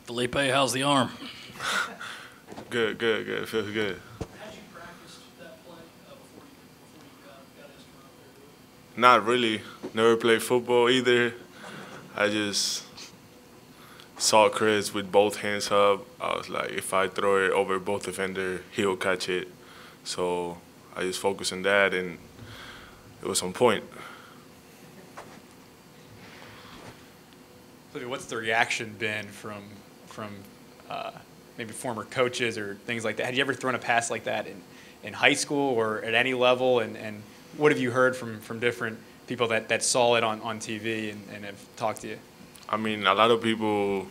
Felipe, how's the arm? Good, good, good. It feels good. How'd you practice that play before you got asked Not really. Never played football either. I just saw Chris with both hands up. I was like, if I throw it over both defender, he'll catch it. So I just focused on that, and it was on point. Felipe, what's the reaction been from maybe former coaches or things like that? Had you ever thrown a pass like that in high school or at any level? And what have you heard from different people that saw it on TV and have talked to you? I mean, a lot of people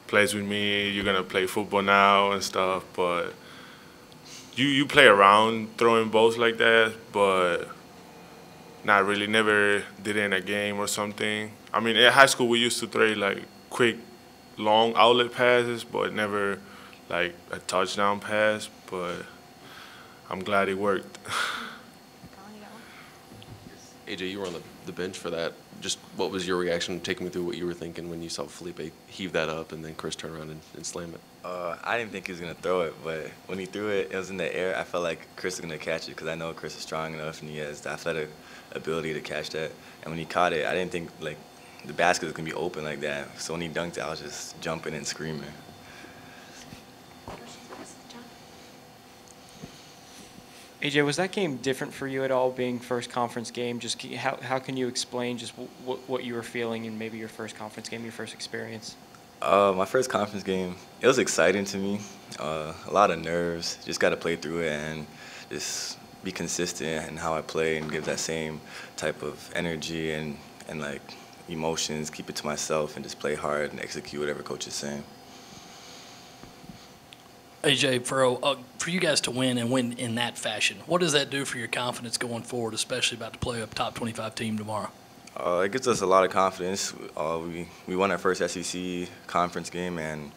plays with me. You're gonna play football now and stuff, but you play around throwing balls like that, but not really. Never did it in a game or something. I mean, in high school we used to throw like quick, long outlet passes, but never like a touchdown pass. But I'm glad it worked. AJ, you were on the bench for that. Just what was your reaction? Take me through what you were thinking when you saw Felipe heave that up and then Chris turn around and slam it. I didn't think he was going to throw it, but when he threw it, it was in the air. I felt like Chris was going to catch it because I know Chris is strong enough and he has the athletic ability to catch that. And when he caught it, I didn't think like the basket was going to be open like that. So when he dunked it, I was just jumping and screaming. AJ, was that game different for you at all, being first conference game? Just how can you explain just what you were feeling in maybe your first conference game, your first experience? My first conference game, it was exciting to me. A lot of nerves. Just got to play through it and just be consistent in how I play and give that same type of energy and like emotions, keep it to myself and just play hard and execute whatever coach is saying. AJ, for you guys to win and win in that fashion, what does that do for your confidence going forward, especially about to play a top 25 team tomorrow? It gives us a lot of confidence. We won our first SEC conference game, and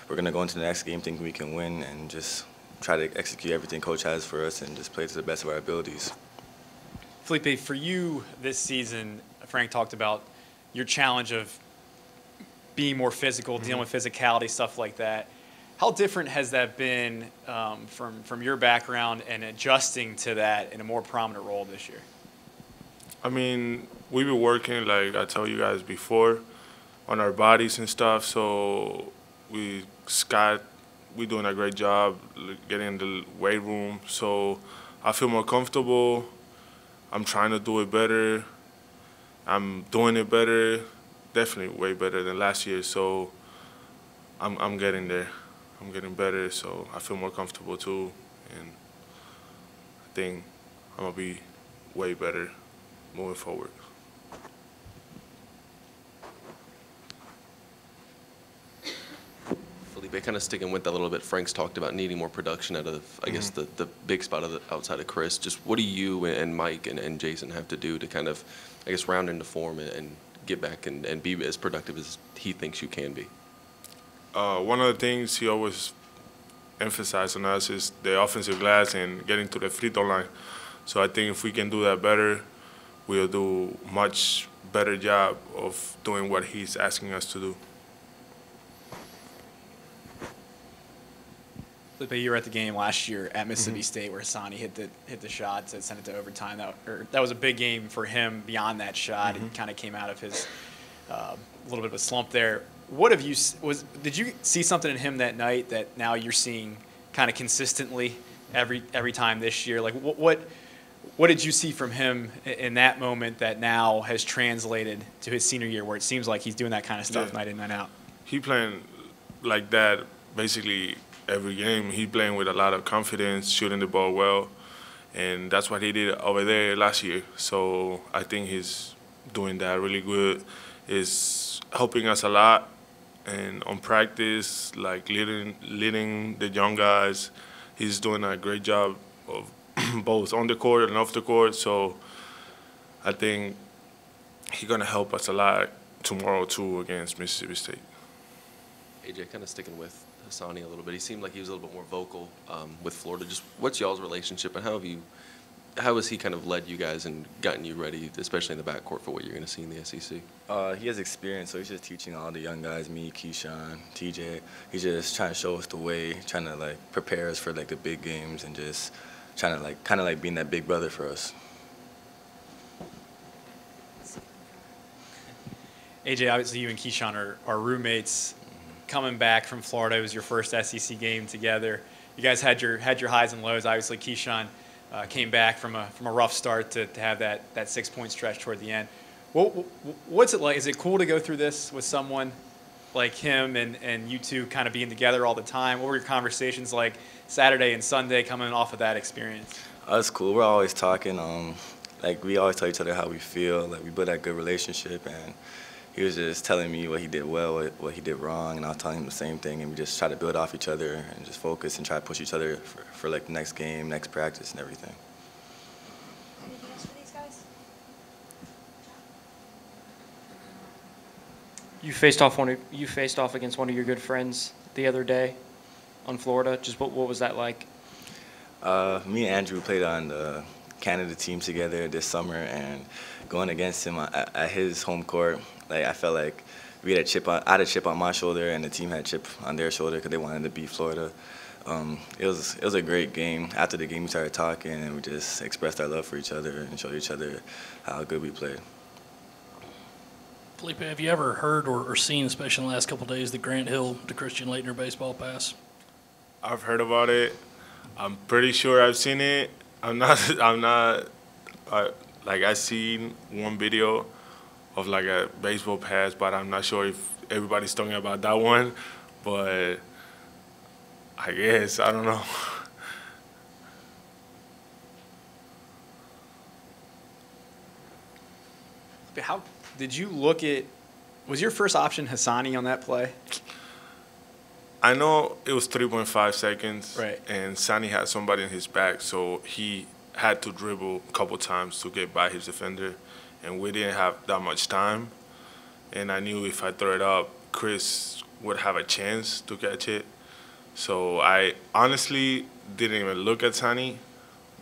we're going to go into the next game thinking we can win and just try to execute everything Coach has for us and just play to the best of our abilities. Felipe, for you this season, Frank talked about your challenge of being more physical, dealing with physicality, stuff like that. How different has that been from your background and adjusting to that in a more prominent role this year? I mean, we've been working, like I told you guys before, on our bodies and stuff. So we're doing a great job getting in the weight room. So I feel more comfortable. I'm trying to do it better. I'm doing it better, definitely way better than last year. So I'm getting there. I'm getting better, so I feel more comfortable too, and I think I'm gonna be way better moving forward. Felipe, kind of sticking with that a little bit, Frank's talked about needing more production out of, I guess, the big spot outside of Chris. Just what do you and Mike and Jason have to do to kind of, I guess, round into form and get back and be as productive as he thinks you can be? One of the things he always emphasized on us is the offensive glass and getting to the free throw line. So I think if we can do that better, we'll do much better job of doing what he's asking us to do. Felipe, you were at the game last year at Mississippi State where Haase hit the shot to send it to overtime. That was a big game for him beyond that shot. He kind of came out of his little bit of a slump there. What have you did you see something in him that night that now you're seeing kind of consistently every time this year? Like what did you see from him in that moment that now has translated to his senior year where it seems like he's doing that kind of stuff night in, night out? He playing like that basically every game. He playing with a lot of confidence, shooting the ball well, and that's what he did over there last year. So I think he's doing that really good. It's helping us a lot. And on practice, like leading the young guys, he's doing a great job of both on the court and off the court. So I think he's gonna help us a lot tomorrow too against Mississippi State. AJ, kind of sticking with Haase a little bit. He seemed like he was a little bit more vocal with Florida. Just what's y'all's relationship and how have you how has he kind of led you guys and gotten you ready, especially in the backcourt, for what you're going to see in the SEC? He has experience, so he's just teaching all the young guys, me, Keyshawn, TJ. He's just trying to show us the way, trying to like prepare us for like the big games, and just trying to like kind of like being that big brother for us. AJ, obviously you and Keyshawn are roommates. Coming back from Florida, it was your first SEC game together. You guys had your highs and lows. Obviously, Keyshawn came back from a rough start to have that 6-point stretch toward the end. What's it like? Is it cool to go through this with someone like him and you two kind of being together all the time? What were your conversations like Saturday and Sunday coming off of that experience? It's cool. We're always talking. Like we always tell each other how we feel. Like we build that good relationship, and he was just telling me what he did well, what he did wrong, and I was telling him the same thing, and we just try to build off each other and just focus and try to push each other for like the next game, next practice, and everything. Anything else for these guys? You faced off against one of your good friends the other day on Florida. Just what was that like? Me and Andrew played on the Canada team together this summer, and going against him at his home court, like I felt like I had a chip on my shoulder, and the team had a chip on their shoulder because they wanted to beat Florida. It was a great game. After the game, we started talking, and we just expressed our love for each other and showed each other how good we played. Felipe, have you ever heard or seen, especially in the last couple of days, the Grant Hill to Christian Laettner baseball pass? I've heard about it. I'm pretty sure I've seen it. Like I seen one video of like a baseball pass, but I'm not sure if everybody's talking about that one. But I guess, I don't know. How did you look at? Was your first option Hassani on that play? I know it was 3.5 seconds, Right. And Sonny had somebody in his back, so he had to dribble a couple times to get by his defender, and we didn't have that much time. And I knew if I throw it up, Chris would have a chance to catch it. So I honestly didn't even look at Sonny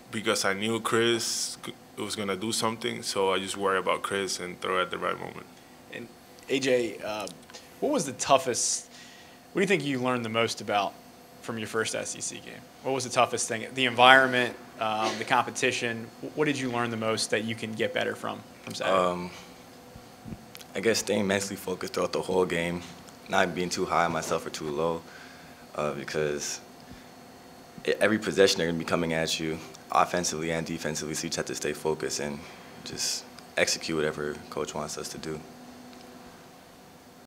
because I knew Chris was going to do something, so I just worry about Chris and throw at the right moment. And AJ, what was the toughest? What do you think you learned the most about from your first SEC game? What was the toughest thing? The environment, the competition. What did you learn the most that you can get better from Saturday? I guess staying mentally focused throughout the whole game, not being too high on myself or too low, because every possession they're going to be coming at you, offensively and defensively, so you just have to stay focused and just execute whatever coach wants us to do.